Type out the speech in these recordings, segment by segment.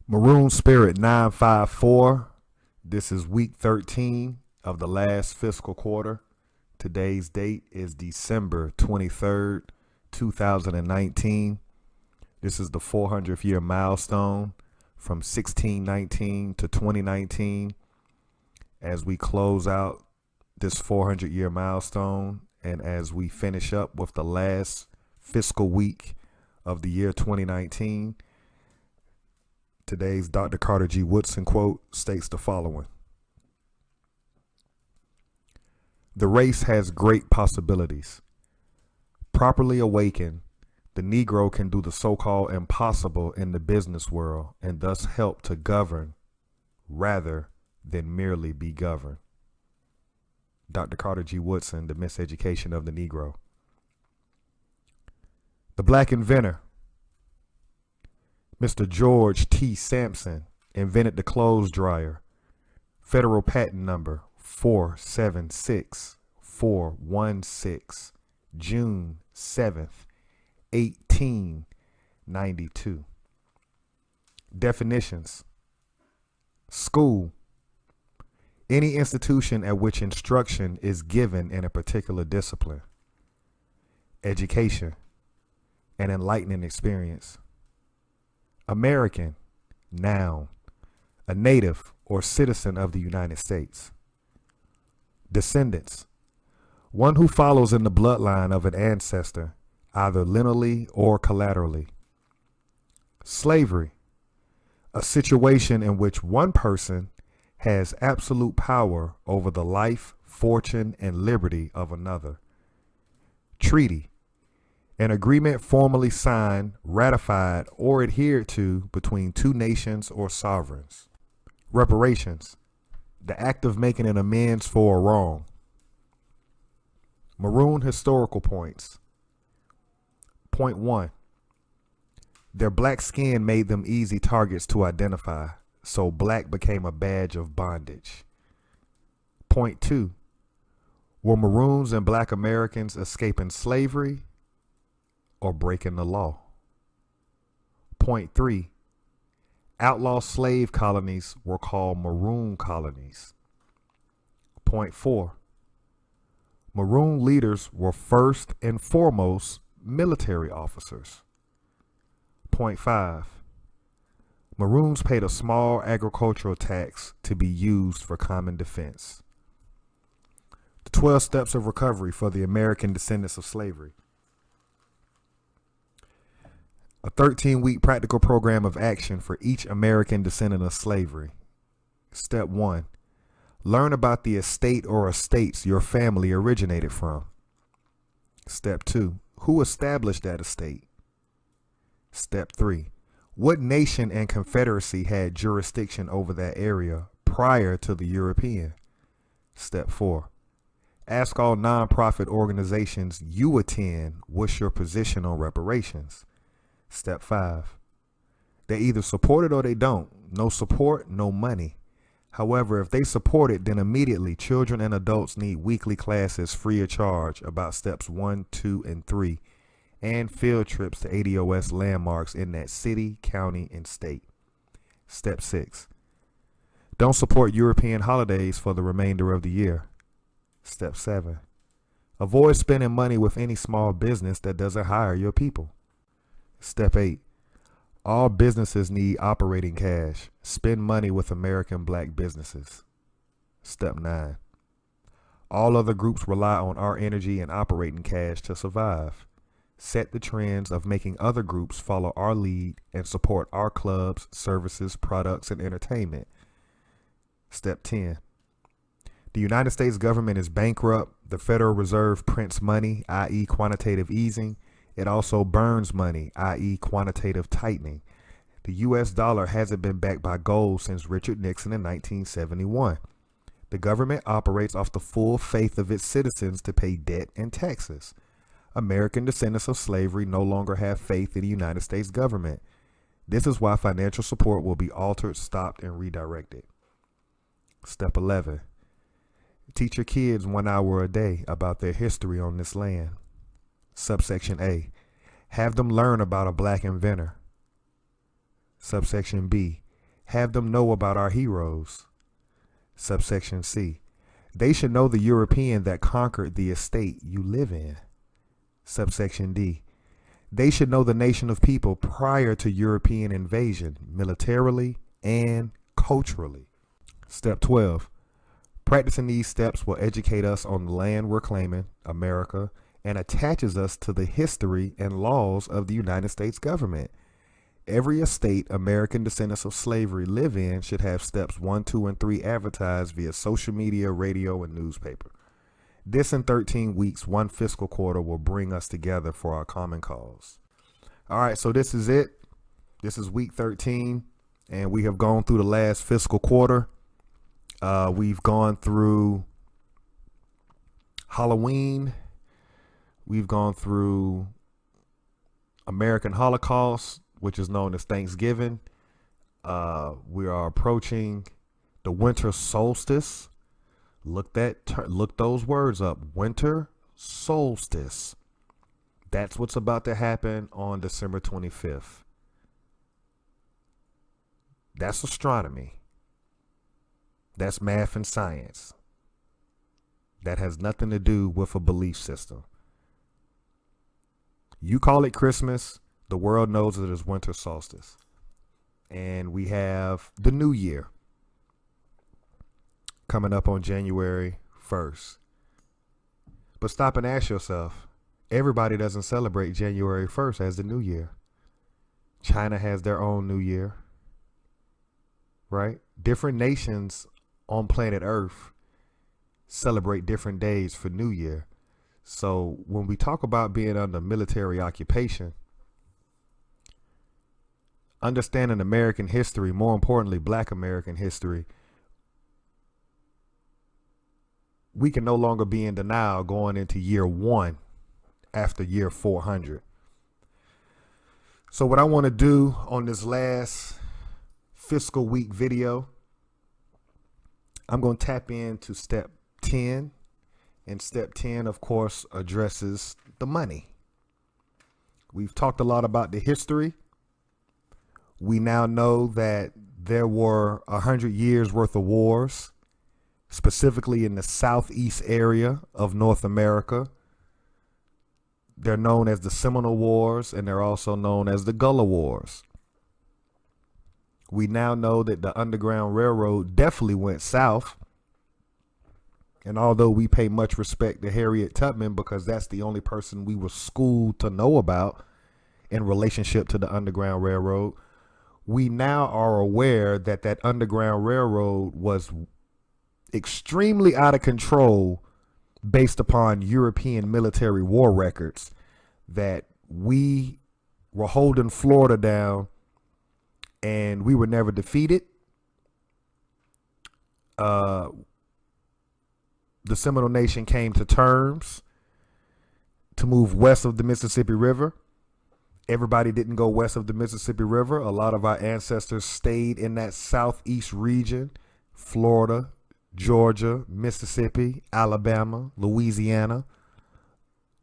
Maroon Spirit 954. This is week 13 of the last fiscal quarter. Today's date is December 23rd, 2019. This is the 400th year milestone from 1619 to 2019 as we close out this 400 year milestone and as we finish up with the last fiscal week of the year 2019. Today's Dr. Carter G. Woodson quote states the following: "The race has great possibilities. Properly awakened, the Negro can do the so-called impossible in the business world and thus help to govern rather than merely be governed." Dr. Carter G. Woodson, The Miseducation of the Negro. The black inventor, Mr. George T. Sampson, invented the clothes dryer. Federal patent number 476416, June 7th, 1892. Definitions: school, any institution at which instruction is given in a particular discipline. Education, an enlightening experience. American, noun, a native or citizen of the United States. Descendants, one who follows in the bloodline of an ancestor, either lineally or collaterally. Slavery, a situation in which one person has absolute power over the life, fortune, and liberty of another. Treaty, an agreement formally signed, ratified, or adhered to between two nations or sovereigns. Reparations, the act of making an amends for a wrong. Maroon historical points. Point 1. Their black skin made them easy targets to identify, so black became a badge of bondage. Point 2. Were Maroons and black Americans escaping slavery or breaking the law? Point 3. Outlaw slave colonies were called Maroon colonies. Point 4. Maroon leaders were first and foremost military officers. Point 5. Maroons paid a small agricultural tax to be used for common defense. The 12 steps of recovery for the American descendants of slavery. A 13-week practical program of action for each American descendant of slavery. Step 1. Learn about the estate or estates your family originated from. Step 2. Who established that estate? Step 3. What nation and confederacy had jurisdiction over that area prior to the European? Step 4. Ask all nonprofit organizations you attend what's your position on reparations. Step 5. They either support it or they don't. No support, no money. However, if they support it, then immediately children and adults need weekly classes free of charge about steps 1, 2, and 3, and field trips to ADOS landmarks in that city, county, and state. Step 6. Don't support European holidays for the remainder of the year. Step 7. Avoid spending money with any small business that doesn't hire your people. Step 8. All businesses need operating cash. Spend money with American black businesses. Step 9. All other groups rely on our energy and operating cash to survive. Set the trends of making other groups follow our lead and support our clubs, services, products, and entertainment. Step 10. The United States government is bankrupt. The Federal Reserve prints money, i.e. quantitative easing. It also burns money, i.e. quantitative tightening. The U.S. dollar hasn't been backed by gold since Richard Nixon in 1971. The government operates off the full faith of its citizens to pay debt and taxes. American descendants of slavery no longer have faith in the United States government. This is why financial support will be altered, stopped, and redirected. Step 11. Teach your kids 1 hour a day about their history on this land. Subsection A. Have them learn about a black inventor. Subsection B. Have them know about our heroes. Subsection C. They should know the European that conquered the estate you live in. Subsection D. They should know the nation of people prior to European invasion, militarily and culturally. Step 12. Practicing these steps will educate us on the land we're claiming, America, and attaches us to the history and laws of the United States government. Every estate American descendants of slavery live in should have steps 1, 2, and 3 advertised via social media, radio, and newspaper. This in 13 weeks, one fiscal quarter, will bring us together for our common cause. All right, so this is it. This is week 13, and we have gone through the last fiscal quarter. We've gone through Halloween. We've gone through American Holocaust, which is known as Thanksgiving. We are approaching the winter solstice. Look those words up. Winter solstice. That's what's about to happen on December 25th. That's astronomy. That's math and science. That has nothing to do with a belief system. You call it Christmas. The world knows it as winter solstice. And we have the new year coming up on January 1st. But stop and ask yourself, everybody doesn't celebrate January 1st as the new year. China has their own new year, right? Different nations on planet Earth celebrate different days for New Year. So when we talk about being under military occupation, understanding American history, more importantly, Black American history, we can no longer be in denial going into year 1 after year 400. So what I want to do on this last fiscal week video, I'm going to tap into step 10. And step 10, of course, addresses the money. We've talked a lot about the history. We now know that there were 100 years worth of wars, specifically in the southeast area of North America. They're known as the Seminole Wars, and they're also known as the Gullah Wars. We now know that the Underground Railroad definitely went south. And although we pay much respect to Harriet Tubman because that's the only person we were schooled to know about in relationship to the Underground Railroad, we now are aware that that Underground Railroad was extremely out of control based upon European military war records, that we were holding Florida down and we were never defeated. The Seminole Nation came to terms to move west of the Mississippi River. Everybody didn't go west of the Mississippi River. A lot of our ancestors stayed in that southeast region, Florida, Georgia, Mississippi, Alabama, Louisiana.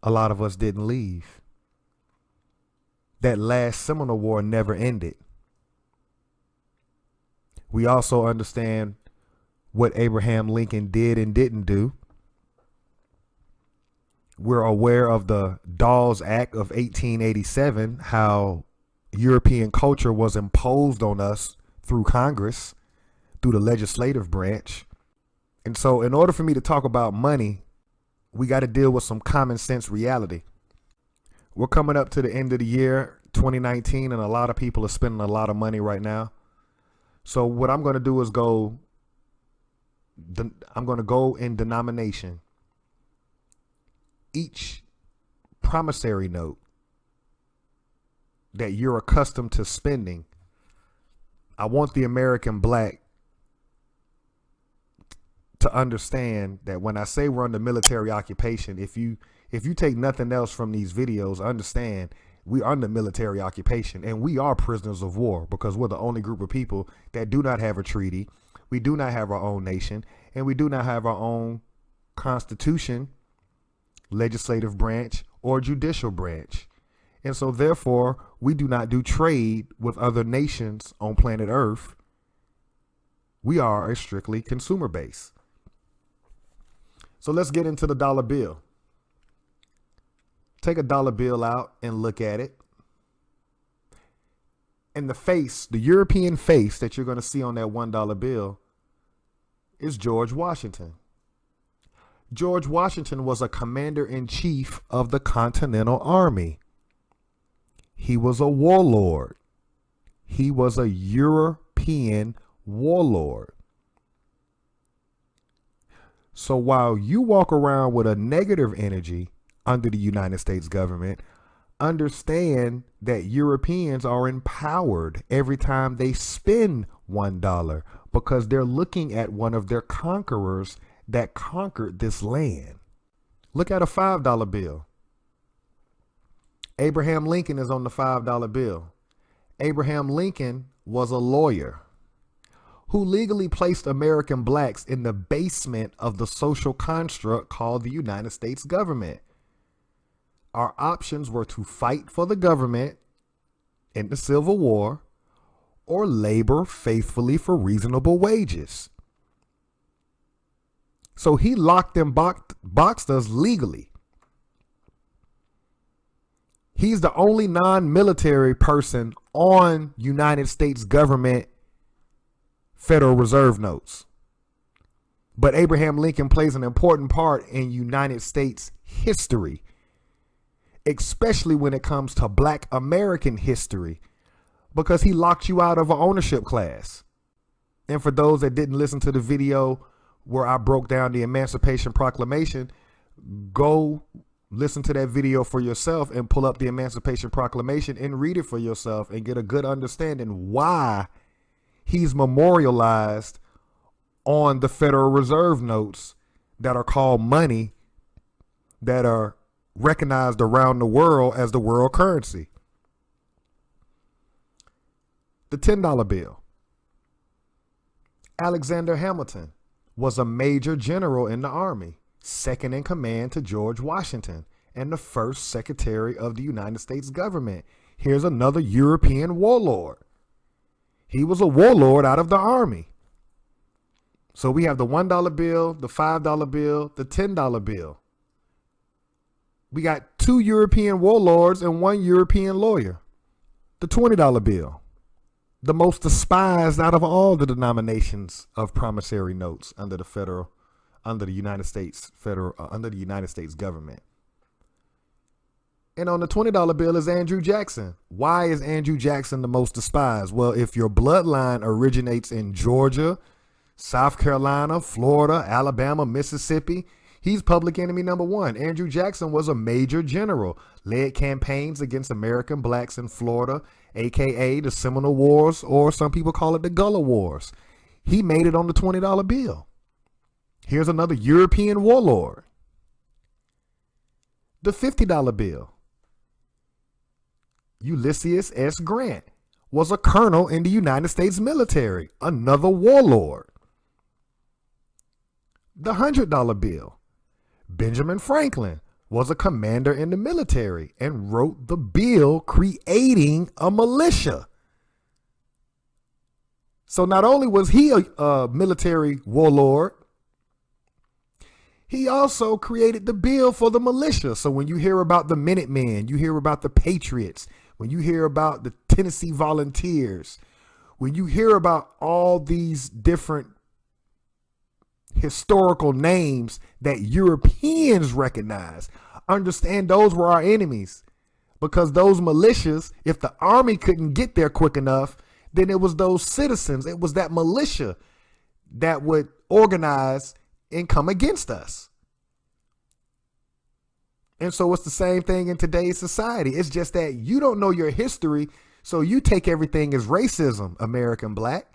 A lot of us didn't leave. That last Seminole War never ended. We also understand what Abraham Lincoln did and didn't do. We're aware of the Dawes Act of 1887, how European culture was imposed on us through Congress, through the legislative branch. And so in order for me to talk about money, we got to deal with some common sense reality. We're coming up to the end of the year, 2019, and a lot of people are spending a lot of money right now. So what I'm going to do is I'm going to go in denomination. Each promissory note that you're accustomed to spending, I want the American Black to understand that when I say we're under military occupation, if you take nothing else from these videos, understand we are under military occupation and we are prisoners of war because we're the only group of people that do not have a treaty. We do not have our own nation, and we do not have our own constitution, legislative branch, or judicial branch. And so therefore, we do not do trade with other nations on planet Earth We are a strictly consumer base. So let's get into the dollar bill. Take a dollar bill out and look at it. And the face, the European face that you're going to see on that $1 bill is George Washington. George Washington was a commander-in-chief of the Continental Army. He was a warlord. He was a European warlord. So while you walk around with a negative energy under the United States government, understand that Europeans are empowered every time they spend $1 because they're looking at one of their conquerors that conquered this land. Look at a $5 bill. Abraham Lincoln is on the $5 bill. Abraham Lincoln was a lawyer who legally placed American blacks in the basement of the social construct called the United States government. Our options were to fight for the government in the Civil War or labor faithfully for reasonable wages. So he locked and boxed us legally. He's the only non-military person on United States government Federal Reserve notes. But Abraham Lincoln plays an important part in United States history, especially when it comes to Black American history, because he locked you out of an ownership class. And for those that didn't listen to the video where I broke down the Emancipation Proclamation, go listen to that video for yourself and pull up the Emancipation Proclamation and read it for yourself and get a good understanding why he's memorialized on the Federal Reserve notes that are called money, that are recognized around the world as the world currency. The $10 bill. Alexander Hamilton was a major general in the Army, second in command to George Washington, and the first Secretary of the United States government. Here's another European warlord. He was a warlord out of the Army. So we have the $1 bill, the $5 bill, the $10 bill. We got 2 European warlords and 1 European lawyer. The $20 bill, the most despised out of all the denominations of promissory notes under the United States government. And on the $20 bill is Andrew Jackson. Why is Andrew Jackson the most despised? Well, if your bloodline originates in Georgia, South Carolina, Florida, Alabama, Mississippi, he's public enemy number 1. Andrew Jackson was a major general, led campaigns against American blacks in Florida, aka the Seminole Wars, or some people call it the Gullah Wars. He made it on the $20 bill. Here's another European warlord. The $50 bill. Ulysses S. Grant was a colonel in the United States military, another warlord. The $100 bill. Benjamin Franklin was a commander in the military and wrote the bill creating a militia. So not only was he a military warlord, he also created the bill for the militia. So when you hear about the Minutemen, you hear about the Patriots, when you hear about the Tennessee Volunteers, when you hear about all these different historical names that Europeans recognize, understand those were our enemies, because those militias, if the army couldn't get there quick enough, then it was those citizens, it was that militia that would organize and come against us. And so it's the same thing in today's society. It's just that you don't know your history, so you take everything as racism, American black.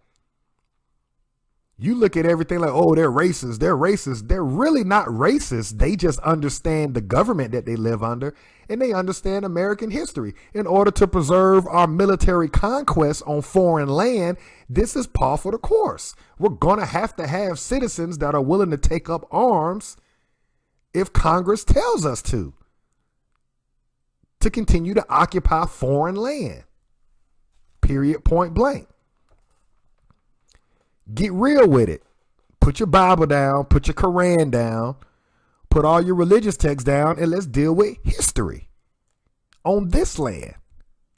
You look at everything like, oh, they're racist. They're racist. They're really not racist. They just understand the government that they live under, and they understand American history. In order to preserve our military conquest on foreign land, this is par for the course. We're going to have citizens that are willing to take up arms if Congress tells us to continue to occupy foreign land. Period, point blank. Get real with it. Put your Bible down, put your Quran down, put all your religious texts down, and let's deal with history on this land.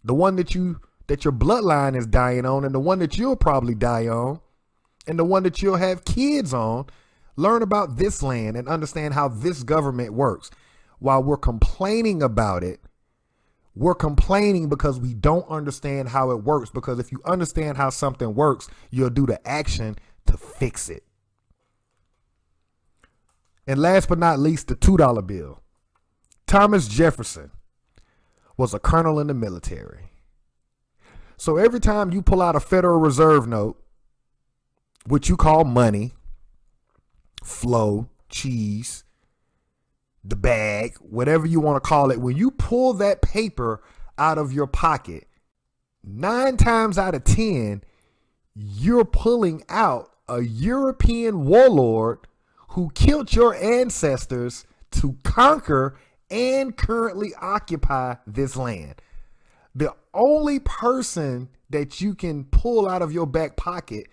The one that your bloodline is dying on, and the one that you'll probably die on, and the one that you'll have kids on. Learn about this land and understand how this government works. While we're complaining about it, we're complaining because we don't understand how it works. Because if you understand how something works, you'll do the action to fix it. And last but not least, the $2 bill. Thomas Jefferson was a colonel in the military. So every time you pull out a Federal Reserve note, which you call money, flow, cheese, the bag, whatever you want to call it, when you pull that paper out of your pocket, 9 times out of 10, you're pulling out a European warlord who killed your ancestors to conquer and currently occupy this land. The only person that you can pull out of your back pocket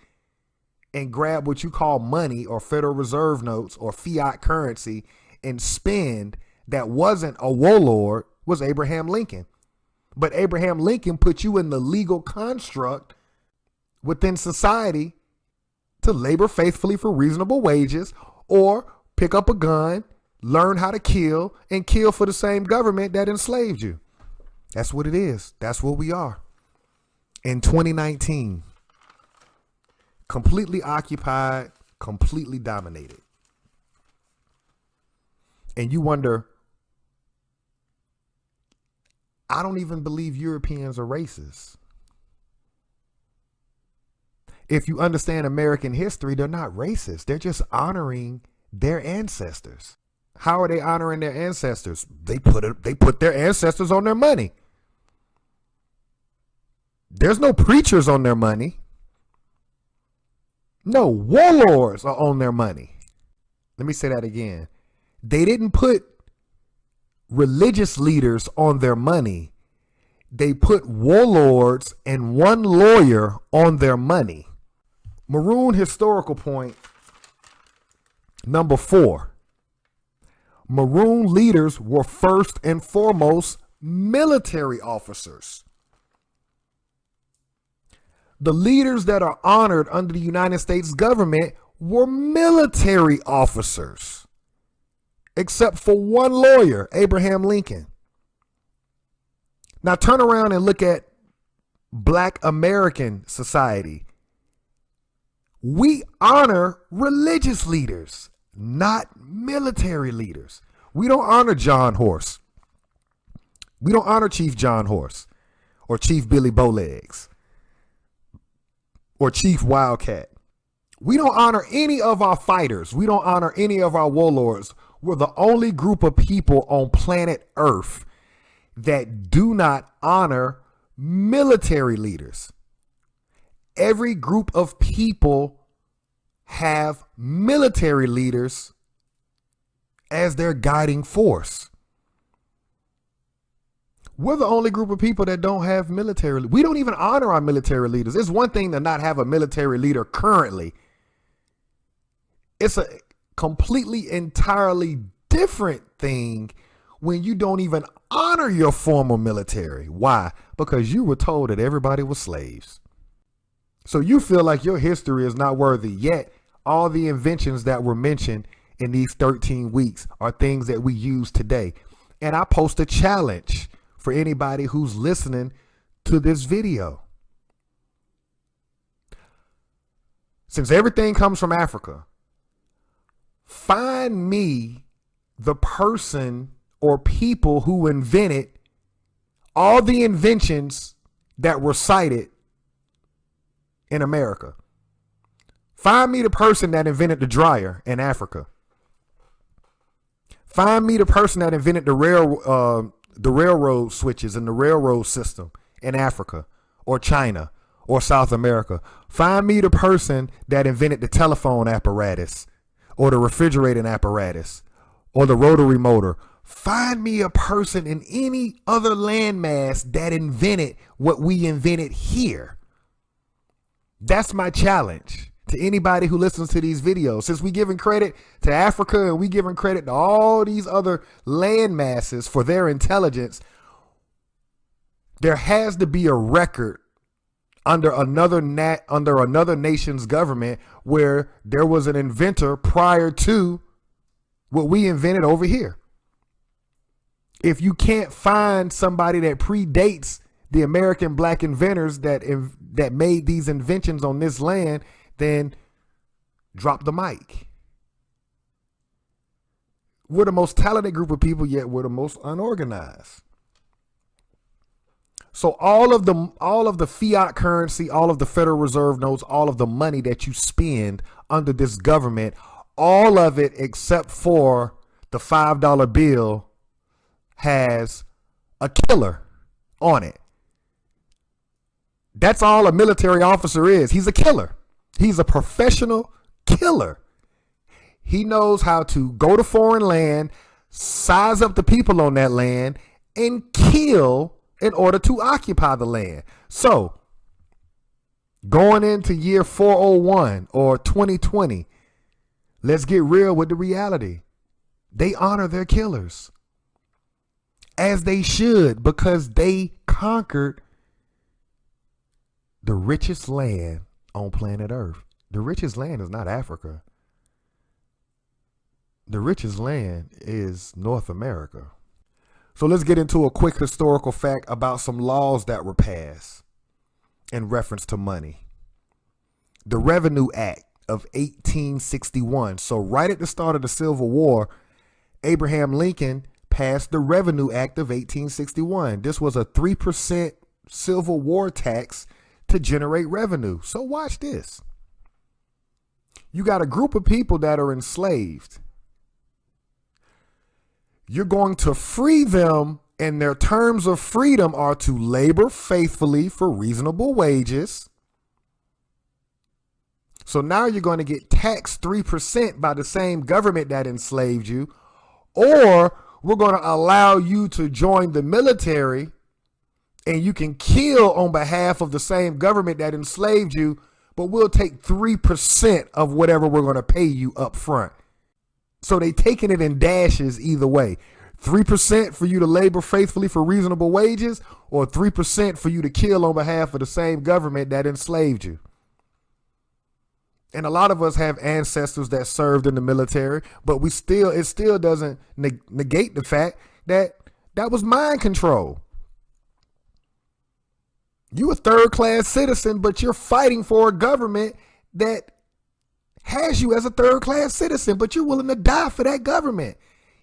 and grab what you call money or Federal Reserve notes or fiat currency and spend that wasn't a warlord was Abraham Lincoln. But Abraham Lincoln put you in the legal construct within society to labor faithfully for reasonable wages or pick up a gun, learn how to kill, and kill for the same government that enslaved you. That's what it is. That's what we are. In 2019, completely occupied, completely dominated. And you wonder, I don't even believe Europeans are racist. If you understand American history, they're not racist. They're just honoring their ancestors. How are they honoring their ancestors? They put their ancestors on their money. There's no preachers on their money. No, warlords are on their money. Let me say that again. They didn't put religious leaders on their money. They put warlords and one lawyer on their money. Maroon historical point number 4. Maroon leaders were first and foremost military officers. The leaders that are honored under the United States government were military officers, except for one lawyer, Abraham Lincoln. Now turn around and look at Black American society. We honor religious leaders, not military leaders. We don't honor John Horse. We don't honor Chief John Horse or Chief Billy Bowlegs or Chief Wildcat. We don't honor any of our fighters. We don't honor any of our warlords. We're the only group of people on planet Earth that do not honor military leaders. Every group of people have military leaders as their guiding force. We're the only group of people that don't have military. We don't even honor our military leaders. It's one thing to not have a military leader currently. It's a completely, entirely different thing when you don't even honor your former military. Why? Because you were told that everybody was slaves. So you feel like your history is not worthy, yet all the inventions that were mentioned in these 13 weeks are things that we use today. And I post a challenge for anybody who's listening to this video. Since everything comes from Africa, find me the person or people who invented all the inventions that were cited in America. Find me the person that invented the dryer in Africa. Find me the person that invented the railroad switches and the railroad system in Africa or China or South America. Find me the person that invented the telephone apparatus or the refrigerating apparatus or the rotary motor. Find me a person in any other landmass that invented what we invented here. That's my challenge. to anybody who listens to these videos. Since we giving credit to Africa and we giving credit to all these other land masses for their intelligence, there has to be a record under another nation's government where there was an inventor prior to what we invented over here. If you can't find somebody that predates the American black inventors that made these inventions on this land, then drop the mic. We're the most talented group of people, yet we're the most unorganized. So all of the fiat currency, all of the Federal Reserve notes, all of the money that you spend under this government, all of it except for the $5 bill has a killer on it. That's all a military officer is. He's a killer. He's a professional killer. He knows how to go to foreign land, size up the people on that land, and kill in order to occupy the land. So, going into year 401 or 2020, let's get real with the reality. They honor their killers, as they should, because they conquered the richest land on planet Earth. The richest land is not Africa. The richest land is North America. So let's get into a quick historical fact about some laws that were passed in reference to money. The Revenue Act of 1861. So right at the start of the Civil War, Abraham Lincoln passed the Revenue Act of 1861. This was a 3% Civil War tax to generate revenue. So watch this. You got a group of people that are enslaved. You're going to free them, and their terms of freedom are to labor faithfully for reasonable wages. So now you're going to get taxed 3% by the same government that enslaved you, or we're going to allow you to join the military and you can kill on behalf of the same government that enslaved you, but we'll take 3% of whatever we're going to pay you up front. So they taking it in dashes either way. 3% for you to labor faithfully for reasonable wages, or 3% for you to kill on behalf of the same government that enslaved you. And a lot of us have ancestors that served in the military, but it still doesn't negate the fact that that was mind control. You a third-class citizen, but you're fighting for a government that has you as a third-class citizen, but you're willing to die for that government,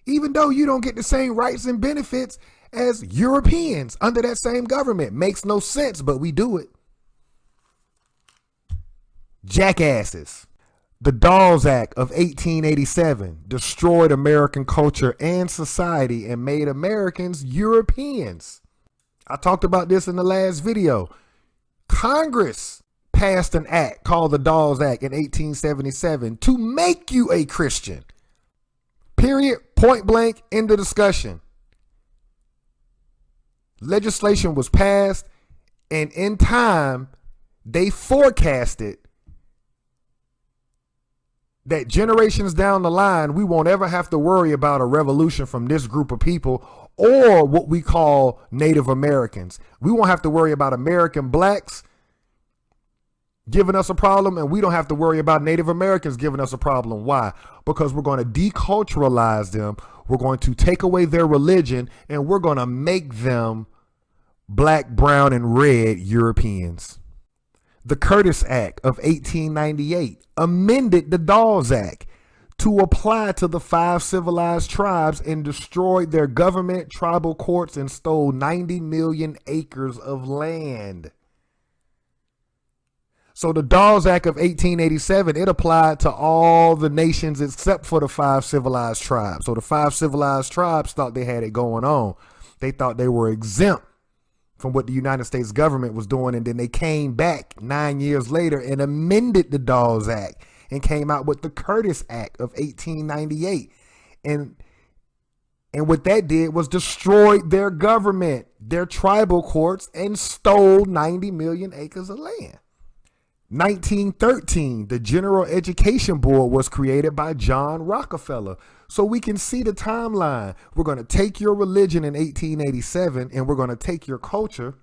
even though you don't get the same rights and benefits as Europeans under that same government. Makes no sense, but we do it. Jackasses. The Dawes Act of 1887 destroyed American culture and society and made Americans Europeans. I talked about this in the last video. Congress passed an act called the Dawes Act in 1877 to make you a Christian. Period. Point blank. End of discussion. Legislation was passed, and in time, they forecasted that generations down the line, we won't ever have to worry about a revolution from this group of people or what we call Native Americans. We won't have to worry about American blacks giving us a problem, and we don't have to worry about Native Americans giving us a problem. Why? Because we're going to deculturalize them. We're going to take away their religion, and we're going to make them black, brown, and red Europeans. The Curtis Act of 1898 amended the Dawes Act to apply to the 5 civilized tribes and destroyed their government, tribal courts, and stole 90 million acres of land. So the Dawes Act of 1887, it applied to all the nations except for the 5 civilized tribes. So the 5 civilized tribes thought they had it going on. They thought they were exempt from what the United States government was doing. And then they came back 9 years later and amended the Dawes Act and came out with the Curtis Act of 1898. And what that did was destroyed their government, their tribal courts, and stole 90 million acres of land. 1913, the General Education Board was created by John Rockefeller. So we can see the timeline. We're going to take your religion in 1887 and we're going to take your culture.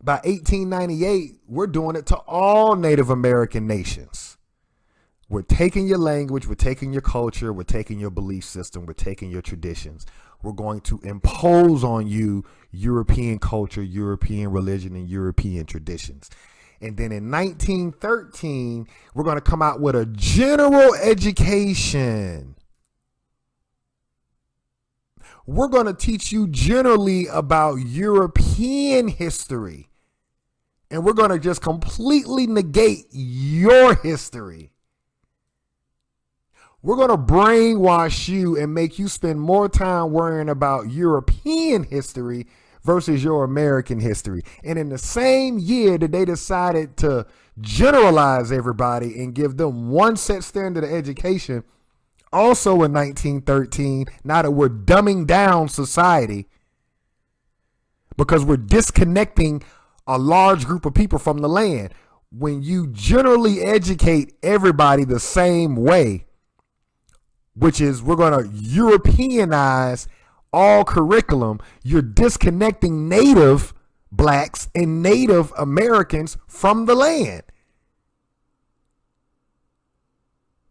By 1898, we're doing it to all Native American nations. We're taking your language, we're taking your culture, we're taking your belief system, we're taking your traditions. We're going to impose on you European culture, European religion, and European traditions. And then in 1913, we're going to come out with a general education. We're going to teach you generally about European history. And we're going to just completely negate your history. We're going to brainwash you and make you spend more time worrying about European history versus your American history. And in the same year that they decided to generalize everybody and give them one set standard of education, also in 1913, now that we're dumbing down society because we're disconnecting a large group of people from the land. When you generally educate everybody the same way, which is we're going to Europeanize all curriculum, you're disconnecting Native blacks and Native Americans from the land.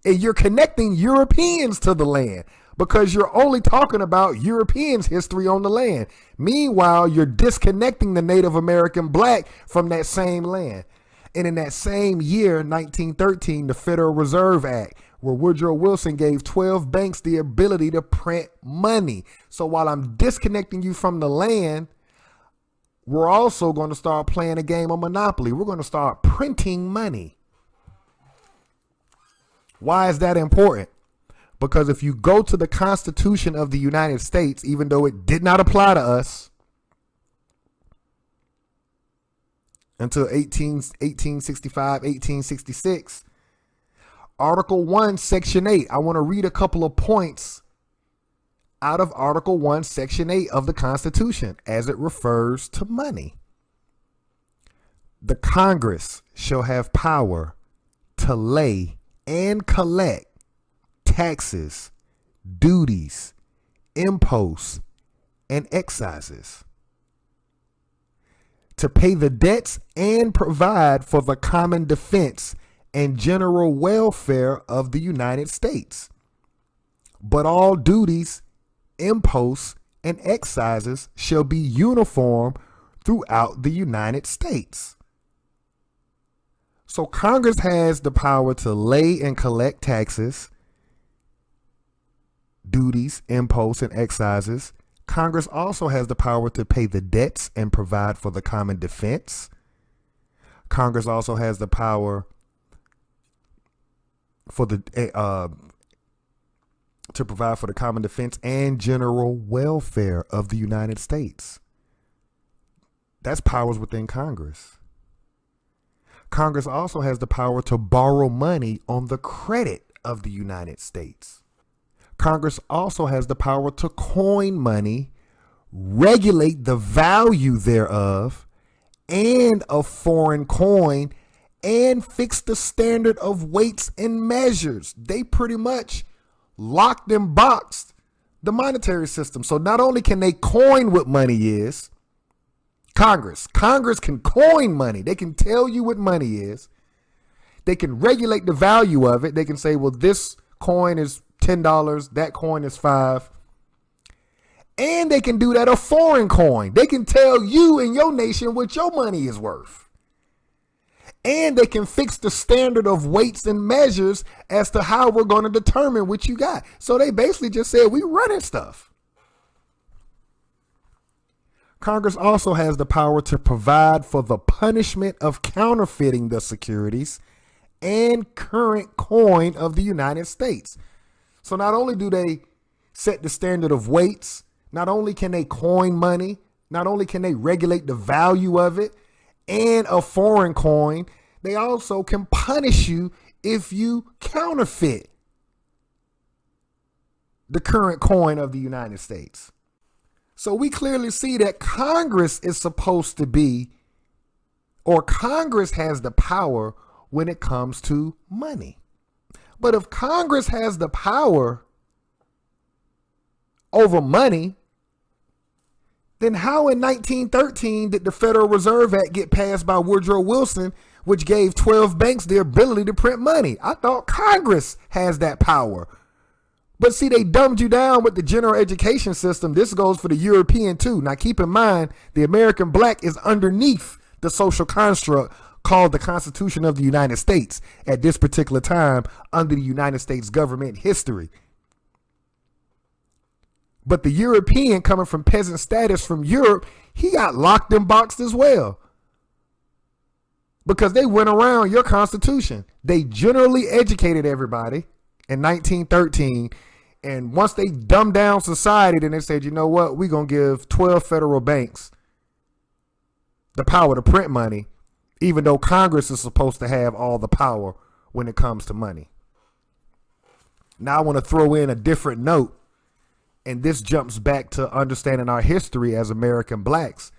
And you're connecting Europeans to the land because you're only talking about Europeans' history on the land. Meanwhile, you're disconnecting the Native American black from that same land. And in that same year, 1913, the Federal Reserve Act, where Woodrow Wilson gave 12 banks the ability to print money. So while I'm disconnecting you from the land, we're also going to start playing a game of Monopoly. We're going to start printing money. Why is that important? Because if you go to the Constitution of the United States, even though it did not apply to us until 1865, 1866, Article 1, Section 8. I want to read a couple of points out of Article 1, Section 8 of the Constitution as it refers to money. The Congress shall have power to lay and collect taxes, duties, imposts, and excises, to pay the debts and provide for the common defense and general welfare of the United States. But all duties, imposts, and excises shall be uniform throughout the United States. So Congress has the power to lay and collect taxes, duties, imposts, and excises. Congress also has the power to pay the debts and provide for the common defense. Congress also has the power for the to provide for the common defense and general welfare of the United States. That's powers within Congress. Congress also has the power to borrow money on the credit of the United States. Congress also has the power to coin money, regulate the value thereof, and a foreign coin, and fix the standard of weights and measures. They pretty much locked and boxed the monetary system. So not only can they coin what money is, Congress can coin money. They can tell you what money is. They can regulate the value of it. They can say, well, this coin is $10, that coin is $5. And they can do that a foreign coin. They can tell you and your nation what your money is worth. And they can fix the standard of weights and measures as to how we're going to determine what you got. So they basically just said, we running stuff. Congress also has the power to provide for the punishment of counterfeiting the securities and current coin of the United States. So not only do they set the standard of weights, not only can they coin money, not only can they regulate the value of it and a foreign coin, they also can punish you if you counterfeit the current coin of the United States. So we clearly see that Congress is supposed to be or Congress has the power when it comes to money. But if Congress has the power over money, then how in 1913 did the Federal Reserve Act get passed by Woodrow Wilson, which gave 12 banks the ability to print money? I thought Congress has that power. But see, they dumbed you down with the general education system. This goes for the European too. Now keep in mind, the American black is underneath the social construct called the Constitution of the United States at this particular time under the United States government history. But the European coming from peasant status from Europe, he got locked and boxed as well. Because they went around your Constitution. They generally educated everybody in 1913. And once they dumbed down society, then they said, you know what? We're going to give 12 federal banks the power to print money, even though Congress is supposed to have all the power when it comes to money. Now I want to throw in a different note. And this jumps back to understanding our history as American blacks.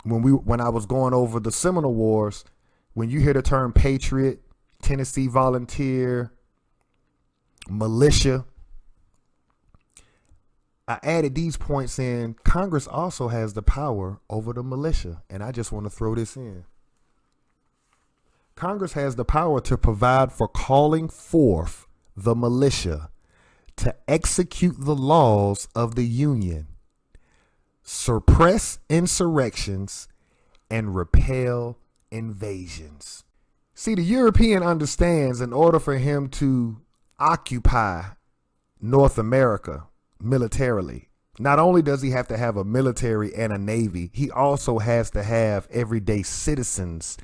When I was going over the Seminole Wars, when you hear the term patriot, Tennessee volunteer, militia, I added these points in. Congress also has the power over the militia. And I just want to throw this in. Congress has the power to provide for calling forth the militia to execute the laws of the Union, suppress insurrections, and repel invasions. See, the European understands in order for him to occupy North America militarily, not only does he have to have a military and a navy, he also has to have everyday citizens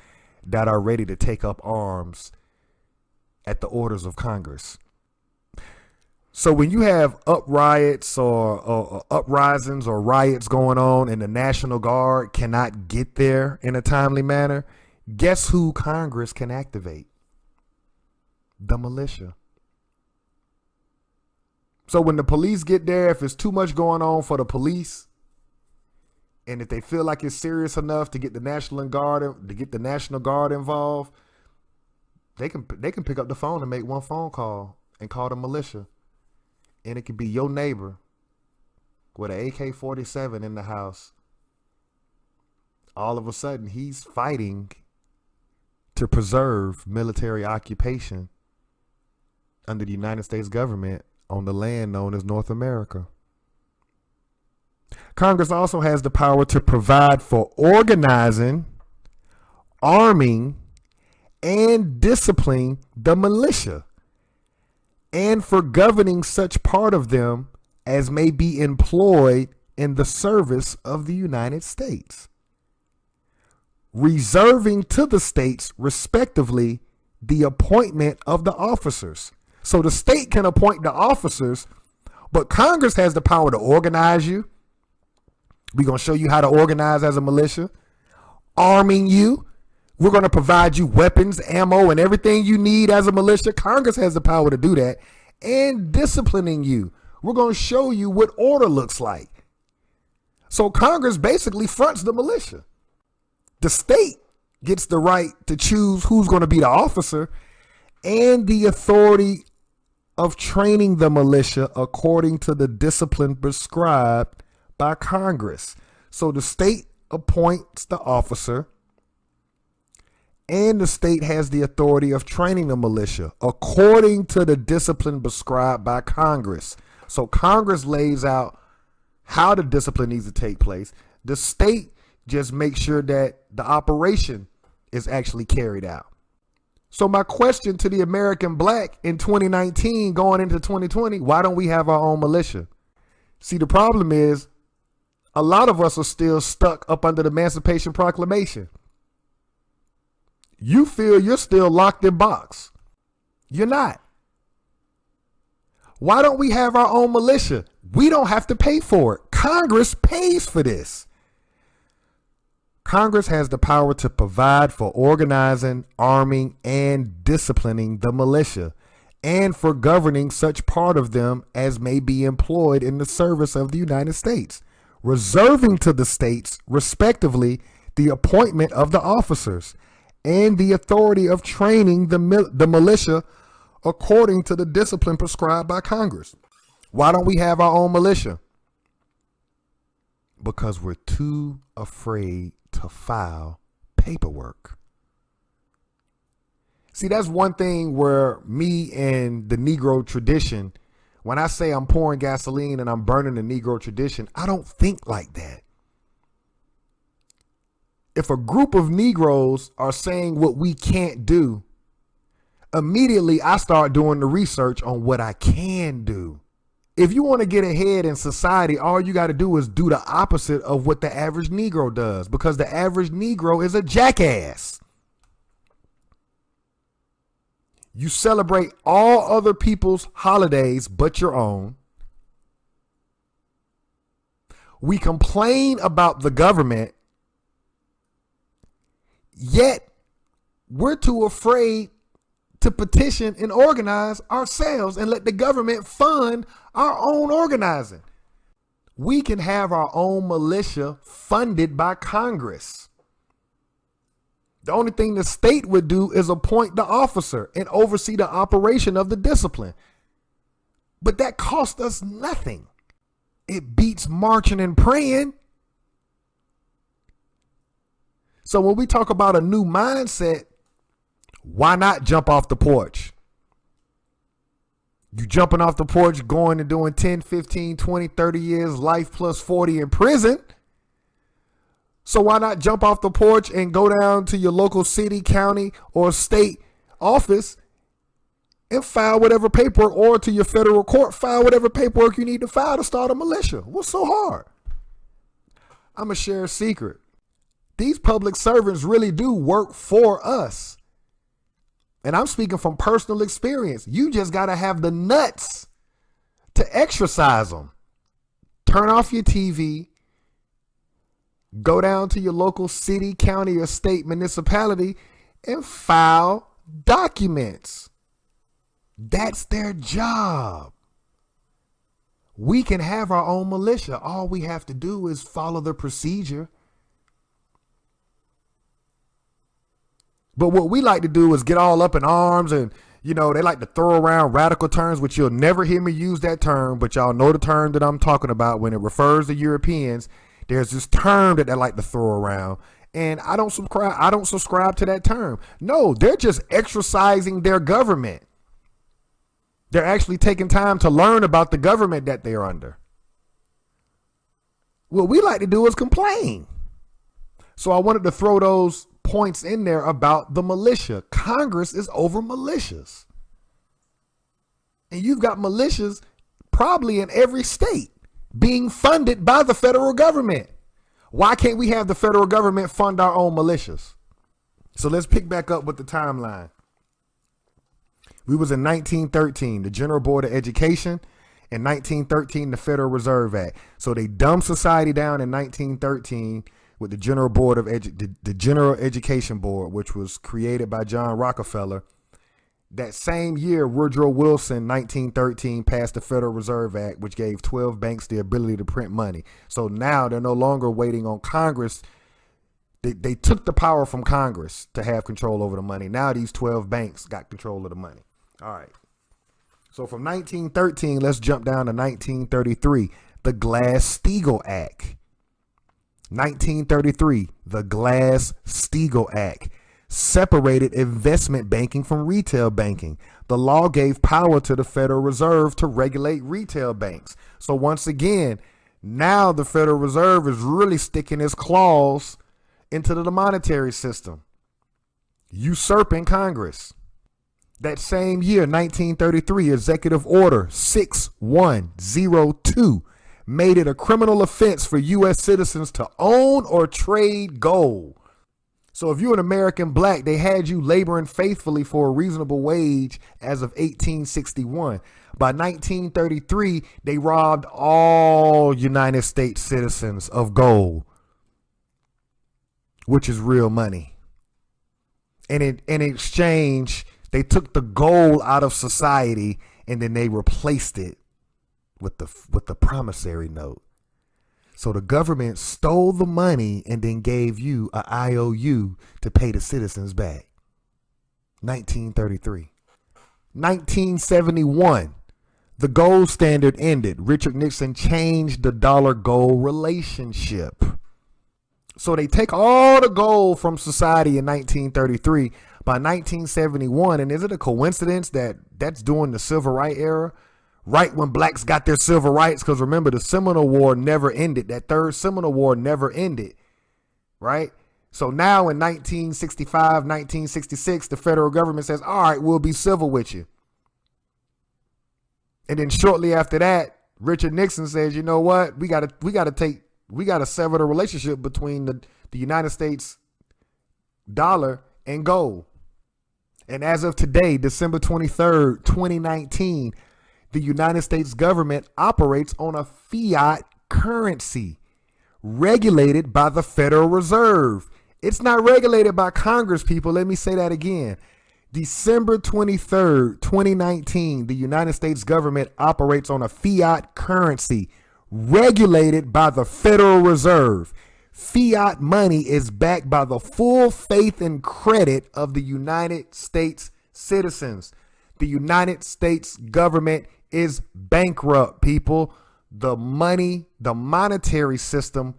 that are ready to take up arms at the orders of Congress. So when you have riots or uprisings or riots going on and the National Guard cannot get there in a timely manner, guess who Congress can activate? The militia. So when the police get there, if it's too much going on for the police, and if they feel like it's serious enough to get the National Guard involved, they can pick up the phone and make one phone call and call the militia. And it could be your neighbor with an AK-47 in the house. All of a sudden, he's fighting to preserve military occupation under the United States government on the land known as North America. Congress also has the power to provide for organizing, arming, and disciplining the militia, and for governing such part of them as may be employed in the service of the United States, reserving to the states, respectively, the appointment of the officers. So the state can appoint the officers, but Congress has the power to organize you. We're going to show you how to organize as a militia, arming you. We're going to provide you weapons, ammo, and everything you need as a militia. Congress has the power to do that. And disciplining you. We're going to show you what order looks like. So Congress basically fronts the militia. The state gets the right to choose who's going to be the officer and the authority of training the militia according to the discipline prescribed by Congress. So the state appoints the officer, and the state has the authority of training the militia according to the discipline prescribed by Congress. So Congress lays out how the discipline needs to take place. The state just makes sure that the operation is actually carried out. So my question to the American black in 2019 going into 2020, why don't we have our own militia? See, the problem is a lot of us are still stuck up under the Emancipation Proclamation. You feel you're still locked in box. You're not. Why don't we have our own militia? We don't have to pay for it. Congress pays for this. Congress has the power to provide for organizing, arming, and disciplining the militia, and for governing such part of them as may be employed in the service of the United States, reserving to the states, respectively, the appointment of the officers, and the authority of training the militia according to the discipline prescribed by Congress. Why don't we have our own militia? Because we're too afraid to file paperwork. See, that's one thing where me and the Negro tradition, when I say I'm pouring gasoline and I'm burning the Negro tradition, I don't think like that. If a group of Negroes are saying what we can't do, immediately I start doing the research on what I can do. If you want to get ahead in society, all you got to do is do the opposite of what the average Negro does, because the average Negro is a jackass. You celebrate all other people's holidays but your own. We complain about the government, yet we're too afraid to petition and organize ourselves and let the government fund our own organizing. We can have our own militia funded by Congress. The only thing the state would do is appoint the officer and oversee the operation of the discipline. But that costs us nothing. It beats marching and praying. So when we talk about a new mindset, why not jump off the porch? You jumping off the porch, going and doing 10, 15, 20, 30 years, life plus 40 in prison. So why not jump off the porch and go down to your local city, county, or state office and file whatever paperwork, or to your federal court, file whatever paperwork you need to file to start a militia? What's so hard? I'm going to share a secret. These public servants really do work for us. And I'm speaking from personal experience. You just got to have the nuts to exercise them. Turn off your TV. Go down to your local city, county, or state municipality and file documents. That's their job. We can have our own militia. All we have to do is follow the procedure. But what we like to do is get all up in arms, and, you know, they like to throw around radical terms, which you'll never hear me use that term, but y'all know the term that I'm talking about. When it refers to Europeans, there's this term that they like to throw around, and I don't subscribe to that term. No, they're just exercising their government. They're actually taking time to learn about the government that they're under. What we like to do is complain. So I wanted to throw those points in there about the militia. Congress is over militias. And you've got militias probably in every state being funded by the federal government. Why can't we have the federal government fund our own militias? So let's pick back up with the timeline. We was in 1913, the General Board of Education. In 1913, the Federal Reserve Act. So they dumbed society down in 1913 with the General Board of the General Education Board, which was created by John Rockefeller. That same year, Woodrow Wilson, 1913, passed the Federal Reserve Act, which gave 12 banks the ability to print money. So now they're no longer waiting on Congress. They took the power from Congress to have control over the money. Now these 12 banks got control of the money. All right. So from 1913, let's jump down to 1933, the Glass-Steagall Act. 1933, the Glass-Steagall Act separated investment banking from retail banking. The law gave power to the Federal Reserve to regulate retail banks. So once again, now the Federal Reserve is really sticking its claws into the monetary system, usurping Congress. That same year, 1933, Executive Order 6102 made it a criminal offense for U.S. citizens to own or trade gold. So if you're an American black, they had you laboring faithfully for a reasonable wage as of 1861. By 1933, they robbed all United States citizens of gold, which is real money. And in exchange, they took the gold out of society and then they replaced it with the promissory note. So the government stole the money and then gave you a IOU to pay the citizens back. 1933. 1971. The gold standard ended. Richard Nixon changed the dollar-gold relationship. So they take all the gold from society in 1933. By 1971, and is it a coincidence that that's during the Civil Rights era? Right when blacks got their civil rights? Because remember, the Seminole War never ended. That third Seminole War never ended, right? So now in 1965, 1966, the federal government says, all right, we'll be civil with you. And then shortly after that, Richard Nixon says, you know what? We gotta sever the relationship between the United States dollar and gold. And as of today, December 23rd, 2019, the United States government operates on a fiat currency regulated by the Federal Reserve. It's not regulated by Congress, people. Let me say that again. December 23rd, 2019, the United States government operates on a fiat currency regulated by the Federal Reserve. Fiat money is backed by the full faith and credit of the United States citizens. The United States government is bankrupt, people. The monetary system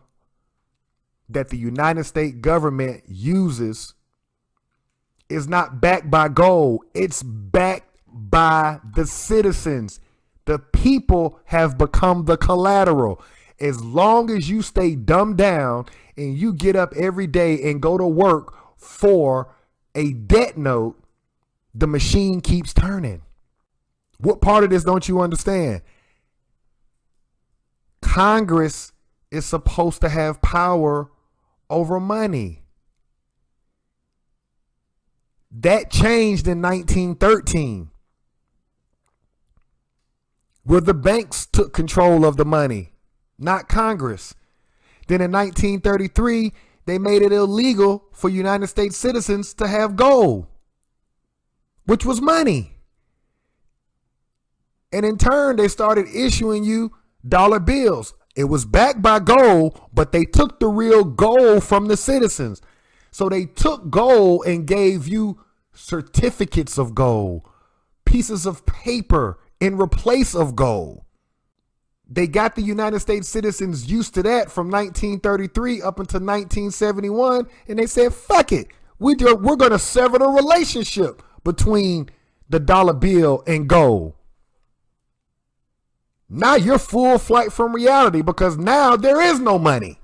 that the United States government uses is not backed by gold. It's backed by the citizens. The people have become the collateral. As long as you stay dumbed down and you get up every day and go to work for a debt note, the machine keeps turning. What part of this don't you understand? Congress is supposed to have power over money. That changed in 1913, where the banks took control of the money, not Congress. Then in 1933, they made it illegal for United States citizens to have gold, which was money. And in turn, they started issuing you dollar bills. It was backed by gold, but they took the real gold from the citizens. So they took gold and gave you certificates of gold, pieces of paper in replace of gold. They got the United States citizens used to that from 1933 up until 1971. And they said, fuck it. We're going to sever the relationship between the dollar bill and gold. Now you're full flight from reality, because now there is no money.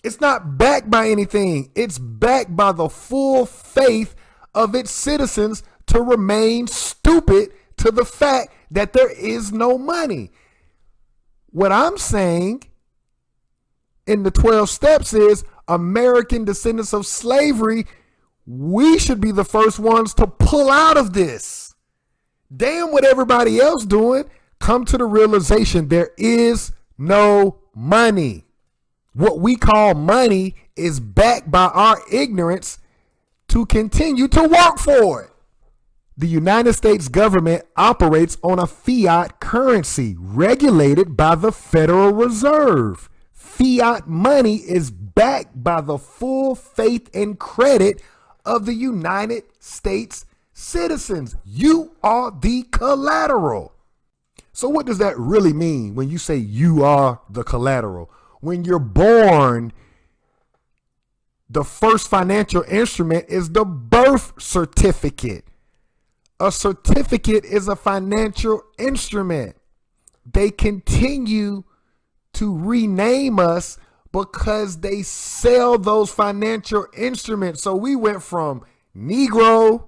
It's not backed by anything. It's backed by the full faith of its citizens to remain stupid to the fact that there is no money. What I'm saying in the 12 steps is, American descendants of slavery, we should be the first ones to pull out of this. Damn what everybody else doing. Come to the realization there is no money. What we call money is backed by our ignorance to continue to work for it. The United States government operates on a fiat currency regulated by the Federal Reserve. Fiat money is backed by the full faith and credit of the United States citizens. You are the collateral. So what does that really mean when you say you are the collateral? When you're born, the first financial instrument is the birth certificate. A certificate is a financial instrument. They continue to rename us because they sell those financial instruments. So we went from Negro,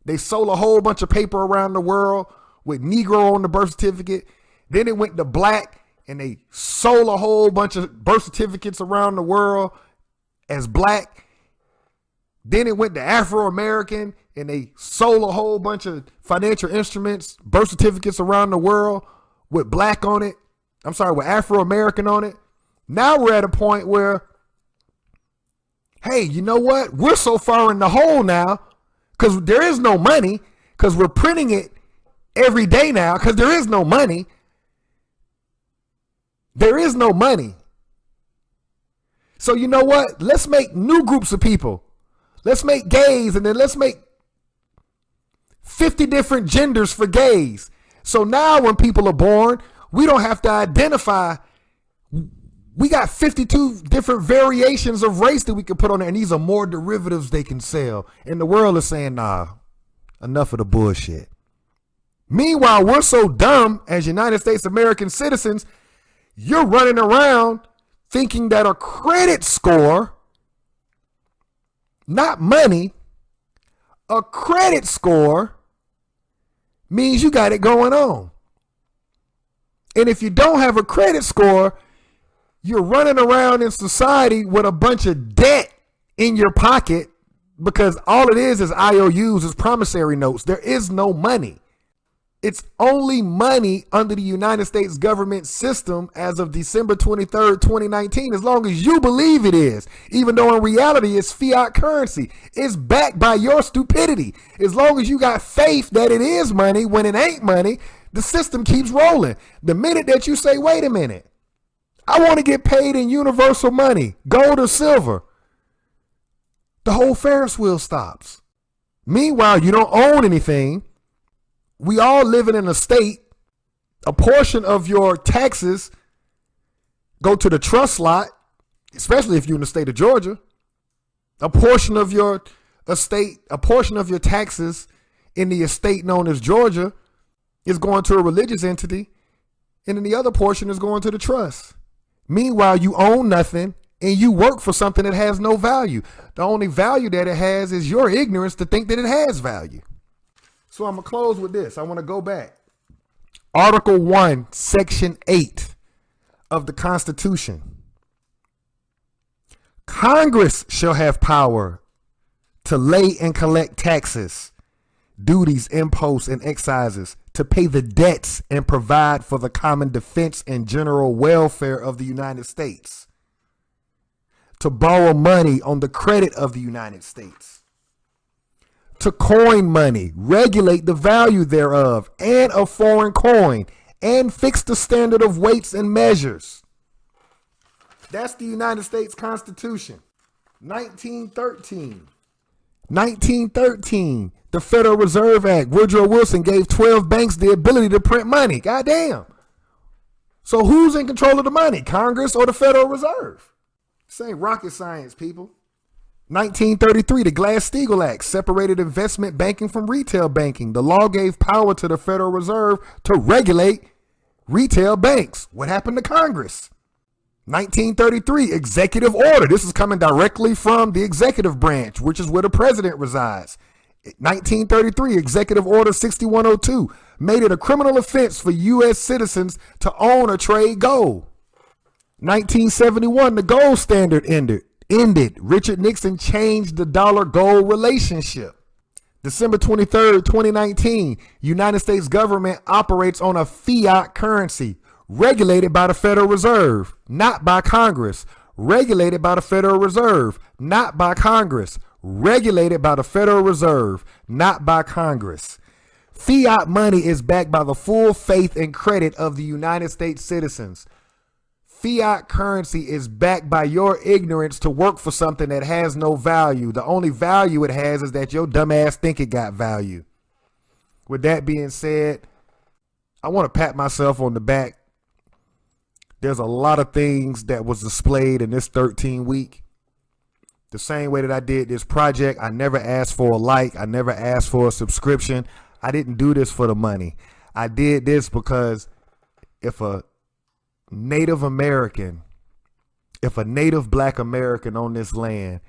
they sold a whole bunch of paper around the world with Negro on the birth certificate. Then it went to black, and they sold a whole bunch of birth certificates around the world as black. Then it went to Afro-American, and they sold a whole bunch of financial instruments, birth certificates around the world with black on it. I'm sorry, with Afro-American on it. Now we're at a point where, hey, you know what? We're so far in the hole now because there is no money, because we're printing it every day now, because there is no money. There is no money. So you know what? Let's make new groups of people. Let's make gays, and then let's make 50 different genders for gays. So now when people are born, we don't have to identify. We got 52 different variations of race that we can put on there, and these are more derivatives they can sell. And the world is saying, nah, enough of the bullshit. Meanwhile, we're so dumb as United States American citizens, you're running around thinking that a credit score, not money, a credit score means you got it going on. And if you don't have a credit score, you're running around in society with a bunch of debt in your pocket because all it is IOUs, is promissory notes. There is no money. It's only money under the United States government system as of December 23rd, 2019, as long as you believe it is, even though in reality it's fiat currency. It's backed by your stupidity. As long as you got faith that it is money when it ain't money, the system keeps rolling. The minute that you say, wait a minute, I want to get paid in universal money, gold or silver, the whole Ferris wheel stops. Meanwhile, you don't own anything. We all living in a state. A portion of your taxes go to the trust lot, especially if you're in the state of Georgia. A portion of your estate, a portion of your taxes in the estate known as Georgia is going to a religious entity, and then the other portion is going to the trust. Meanwhile, you own nothing and you work for something that has no value. The only value that it has is your ignorance to think that it has value. So I'm going to close with this. I want to go back. Article 1, Section 8 of the Constitution. Congress shall have power to lay and collect taxes, duties, imposts, and excises, to pay the debts and provide for the common defense and general welfare of the United States, to borrow money on the credit of the United States, to coin money, regulate the value thereof and of foreign coin, and fix the standard of weights and measures. That's the United States Constitution. 1913. 1913, the Federal Reserve Act. Woodrow Wilson gave 12 banks the ability to print money. Goddamn. So who's in control of the money? Congress or the Federal Reserve? This ain't rocket science, people. 1933, the Glass-Steagall Act separated investment banking from retail banking. The law gave power to the Federal Reserve to regulate retail banks. What happened to Congress? 1933, executive order. This is coming directly from the executive branch, which is where the president resides. 1933, executive order 6102 made it a criminal offense for U.S. citizens to own or trade gold. 1971, the gold standard ended. Richard Nixon changed the dollar-gold relationship. December 23rd, 2019, United States government operates on a fiat currency, regulated by the Federal Reserve, not by Congress. Regulated by the Federal Reserve, not by Congress. Regulated by the Federal Reserve, not by Congress. Fiat money is backed by the full faith and credit of the United States citizens. Fiat currency is backed by your ignorance to work for something that has no value. The only value it has is that your dumb ass think it got value. With that being said, I want to pat myself on the back. There's a lot of things that was displayed in this 13 week. The same way that I did this project, I never asked for a like. I never asked for a subscription. I didn't do this for the money. I did this because if a Native American, if a Native Black American on this land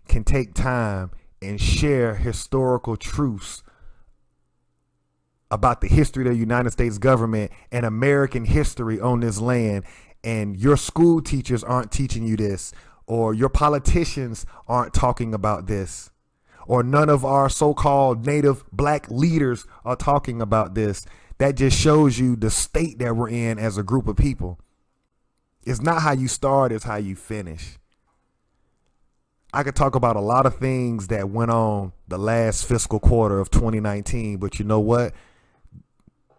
can take time and share historical truths about the history of the United States government and American history on this land, and your school teachers aren't teaching you this, or your politicians aren't talking about this, or none of our so-called Native Black leaders are talking about this, that just shows you the state that we're in as a group of people. It's not how you start, it's how you finish. I could talk about a lot of things that went on the last fiscal quarter of 2019, but you know what?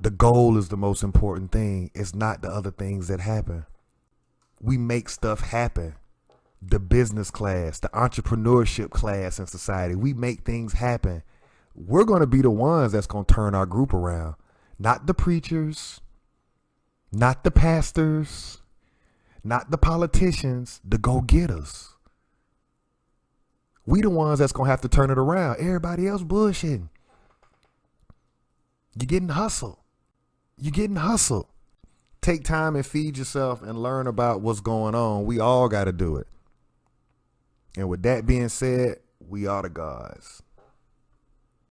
The goal is the most important thing. It's not the other things that happen. We make stuff happen. the business class, the entrepreneurship class in society. We make things happen. We're going to be the ones that's going to turn our group around. Not the preachers, not the pastors, not the politicians, the go-getters. We the ones that's going to have to turn it around. Everybody else bullshitting. You're getting hustled. You're getting hustled. Take time and feed yourself and learn about what's going on. We all got to do it. And with that being said, we are the gods.